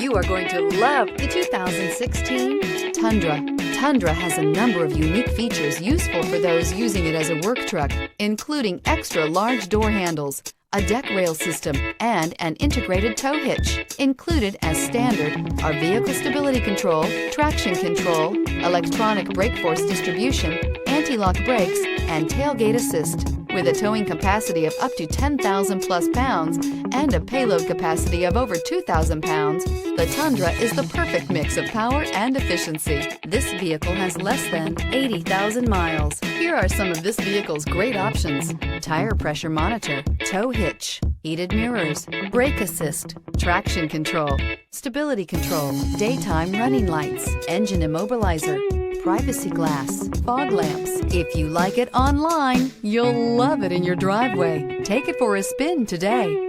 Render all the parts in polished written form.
You are going to love the 2016 Tundra. Tundra has a number of unique features useful for those using it as a work truck, including extra large door handles, a deck rail system, and an integrated tow hitch. Included as standard are vehicle stability control, traction control, electronic brake force distribution, anti-lock brakes, and tailgate assist. With a towing capacity of up to 10,000 plus pounds and a payload capacity of over 2,000 pounds, the Tundra is the perfect mix of power and efficiency. This vehicle has less than 80,000 miles. Here are some of this vehicle's great options: tire pressure monitor, tow hitch, heated mirrors, brake assist, traction control, stability control, daytime running lights, engine immobilizer, privacy glass, fog lamps. If you like it online, you'll love it in your driveway. Take it for a spin today.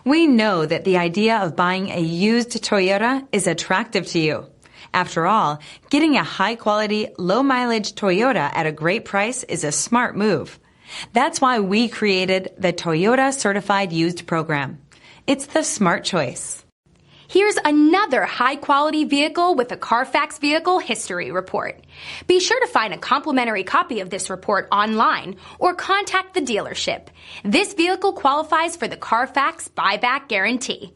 We know that the idea of buying a used Toyota is attractive to you. After all, getting a high-quality, low-mileage Toyota at a great price is a smart move. That's why we created the Toyota Certified Used program. It's the smart choice. Here's another high-quality vehicle with a Carfax Vehicle History Report. Be sure to find a complimentary copy of this report online or contact the dealership. This vehicle qualifies for the Carfax Buyback Guarantee.